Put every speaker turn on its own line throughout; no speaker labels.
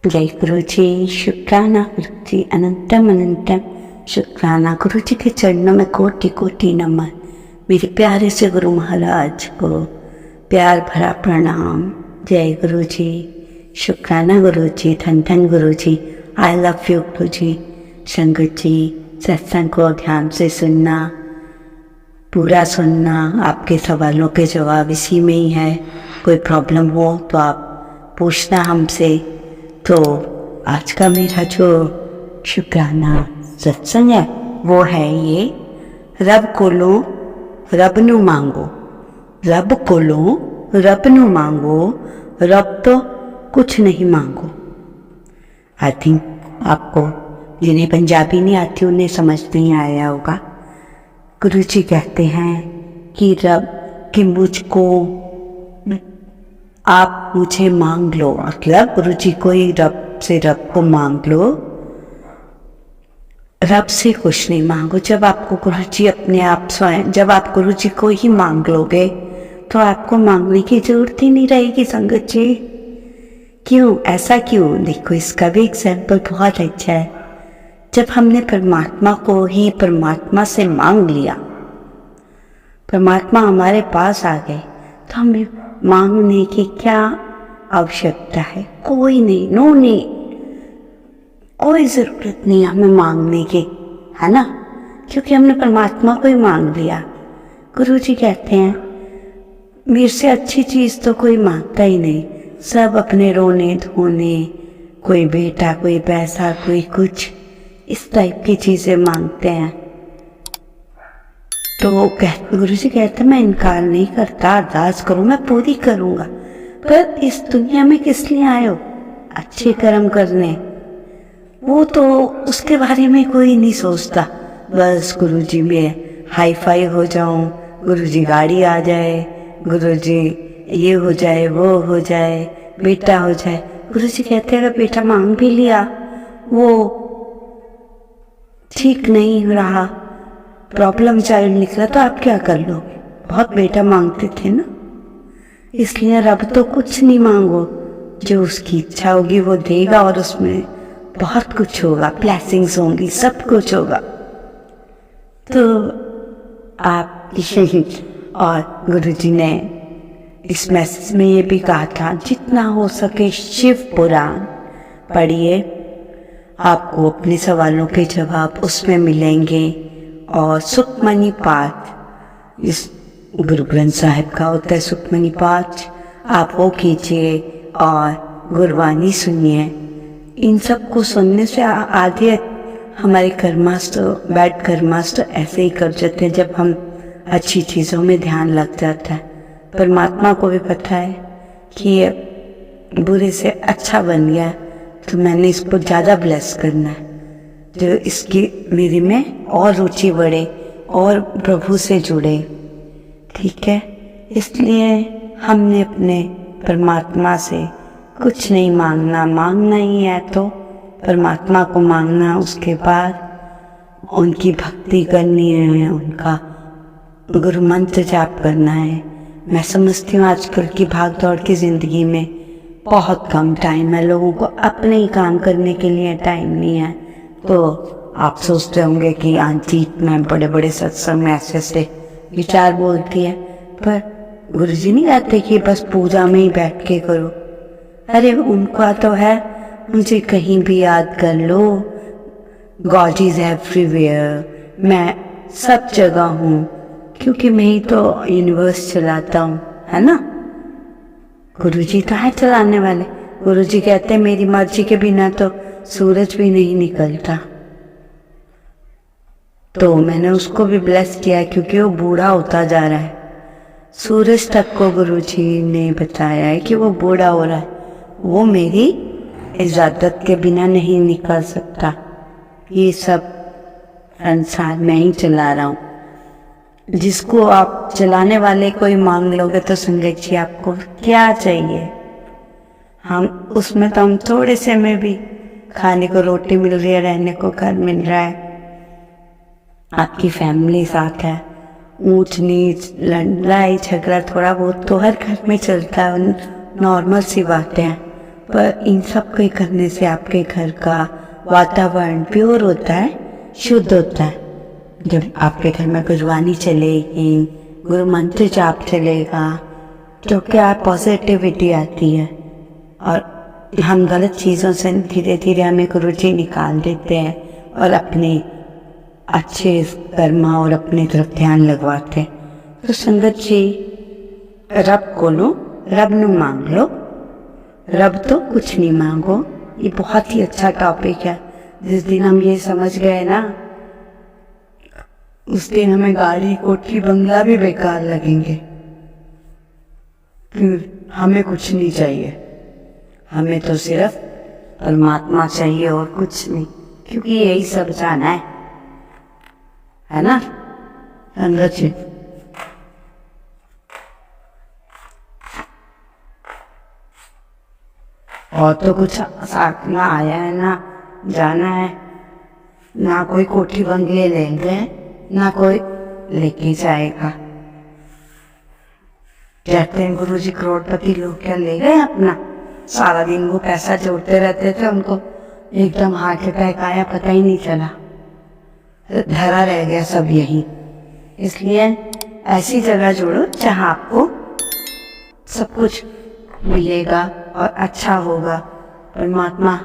जय गुरु जी। शुक्राना गुरु जी, अनंतम अनंतम शुक्राना। गुरु जी के चरणों में कोटि कोटि नमन। मेरे प्यारे से गुरु महाराज को प्यार भरा प्रणाम। जय गुरु जी। शुक्राना गुरु जी, धन धन गुरु जी। आई लव यू गुरु जी। संगत जी, सत्संग को ध्यान से सुनना, पूरा सुनना। आपके सवालों के जवाब इसी में ही है। कोई प्रॉब्लम हो तो आप पूछना हमसे। तो आज का मेरा जो शुक्राना सत्संग है वो है ये, रब कोलो रब नू मांगो। रब कोलो रब नू मांगो, रब तो कुछ नहीं मांगो। आई थिंक आपको जिन्हें पंजाबी नहीं आती उन्हें समझ नहीं आया होगा। गुरु जी कहते हैं कि रब कि मुझको आप मुझे मांग लो। मतलब गुरु जी को ही रब को मांग लो, रब से कुछ नहीं मांगो। जब आपको गुरु जी अपने आप स्वयं, जब आप गुरु जी को ही मांग लोगे तो आपको मांगने की जरूरत ही नहीं रहेगी। संगत जी, क्यों ऐसा क्यों? देखो, इसका भी एग्जाम्पल बहुत अच्छा है। जब हमने परमात्मा को ही परमात्मा से मांग लिया, परमात्मा हमारे पास आ गए, तो हमें मांगने की क्या आवश्यकता है? कोई नहीं, नो नीड, कोई जरूरत नहीं हमें मांगने की, है ना? क्योंकि हमने परमात्मा को ही मांग लिया। गुरु जी कहते हैं मेरे से अच्छी चीज तो कोई मांगता ही नहीं। सब अपने रोने धोने, कोई बेटा, कोई पैसा, कोई कुछ, इस टाइप की चीजें मांगते हैं। तो गुरु जी कहते मैं इनकार नहीं करता, अरदास करूं, मैं पूरी करूंगा। पर इस दुनिया में किस लिए आए हो? अच्छे कर्म करने। वो तो उसके बारे में कोई नहीं सोचता। बस गुरु जी में हाई फाई हो जाऊं, गुरु जी गाड़ी आ जाए, गुरु जी ये हो जाए, वो हो जाए, बेटा हो जाए। गुरु जी कहते अगर बेटा मांग भी लिया, वो ठीक नहीं रहा, प्रॉब्लम चाइल्ड निकला, तो आप क्या कर लोगे? बहुत बेटा मांगते थे ना। इसलिए रब तो कुछ नहीं मांगो, जो उसकी इच्छा होगी वो देगा, और उसमें बहुत कुछ होगा, ब्लेसिंग्स होंगी, सब कुछ होगा। तो आप और गुरुजी ने इस मैसेज में ये भी कहा था जितना हो सके शिव पुराण पढ़िए, आपको अपने सवालों के जवाब उसमें मिलेंगे। और सुखमनी पाठ, इस गुरु ग्रंथ साहिब का होता है सुखमनी पाठ, आप वो कीजिए और गुरबानी सुनिए। इन सब को सुनने से आधे हमारे कर्मास्त्र, बैड कर्मास्त्र ऐसे ही कर जाते हैं जब हम अच्छी चीज़ों में ध्यान लग जाता है। परमात्मा को भी पता है कि ये बुरे से अच्छा बन गया, तो मैंने इसको ज़्यादा ब्लेस करना है, जो इसकी मेरे में और रुचि बढ़े और प्रभु से जुड़े। ठीक है, इसलिए हमने अपने परमात्मा से कुछ नहीं मांगना। मांगना ही है तो परमात्मा को मांगना, उसके बाद उनकी भक्ति करनी है, उनका गुरु मंत्र जाप करना है। मैं समझती हूँ आजकल की भाग दौड़ की जिंदगी में बहुत कम टाइम है, लोगों को अपने ही काम करने के लिए टाइम नहीं है। तो आप सोचते होंगे कि आंटी मैं बड़े बड़े सत्संग में ऐसे ऐसे विचार बोलती है, पर गुरुजी नहीं कहते कि बस पूजा में ही बैठ के करो। अरे उनका तो है मुझे कहीं भी याद कर लो, गॉड इज एवरीवेयर, मैं सब जगह हूँ, क्योंकि मैं ही तो यूनिवर्स चलाता हूँ, है ना? गुरुजी तो है चलाने वाले। गुरुजी कहते हैं मेरी मर्जी के बिना तो सूरज भी नहीं निकलता। तो मैंने उसको भी ब्लेस किया क्योंकि वो बूढ़ा होता जा रहा है। सूरज तक को गुरुजी ने बताया है कि वो बूढ़ा हो रहा है, वो मेरी इजाजत के बिना नहीं निकल सकता। ये सब संसार में ही चला रहा हूँ। जिसको आप चलाने वाले को ही मांग लोगे तो संगत जी आपको क्या चाहिए? हम उसमें तो हम थोड़े से में भी खाने को रोटी मिल रही है, रहने को घर मिल रहा है, आपकी फैमिली साथ है, ऊंच नीच लड़ाई झगड़ा थोड़ा बहुत तो हर घर में चलता है, नॉर्मल सी बातें हैं। पर इन सब के करने से आपके घर का वातावरण प्योर होता है, शुद्ध होता है। जब आपके घर में गुरबानी चलेगी, गुरु मंत्र जाप चलेगा, तो क्या पॉजिटिविटी आती है और हम गलत चीज़ों से धीरे धीरे हमें गुरु जी निकाल देते हैं और अपने अच्छे कर्मा और अपनी तरफ ध्यान लगवाते हैं। तो संगत जी, रब को लो, रब न मांग लो, रब तो कुछ नहीं मांगो। ये बहुत ही अच्छा टॉपिक है। जिस दिन हम ये समझ गए ना, उस दिन हमें गाड़ी, कोठी, बंगला भी बेकार लगेंगे। हमें कुछ नहीं चाहिए, हमें तो सिर्फ परमात्मा चाहिए और कुछ नहीं, क्योंकि यही सब जाना है ना संगत जी। और तो कुछ साथ ना आया है ना जाना है, ना कोई कोठी बंगले लेंगे, ना कोई लेके जाएगा। कहते हैं गुरु जी करोड़पति लोग क्या ले गए अपना, सारा दिन वो पैसा जोड़ते रहते थे, उनको एकदम हार्ट अटैक आया, पता ही नहीं चला, धरा रह गया सब यही। इसलिए ऐसी जगह जोड़ो जहाँ आपको सब कुछ मिलेगा और अच्छा होगा। परमात्मा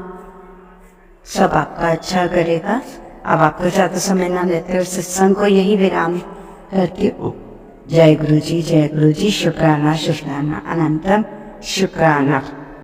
सब आपका अच्छा करेगा। अब आपको ज़्यादा समय ना लेते हुए सत्संग को यही विराम करती हूँ। जय गुरु जी, जय गुरु जी। शुक्राना शुक्राना, अनंतम शुक्राना।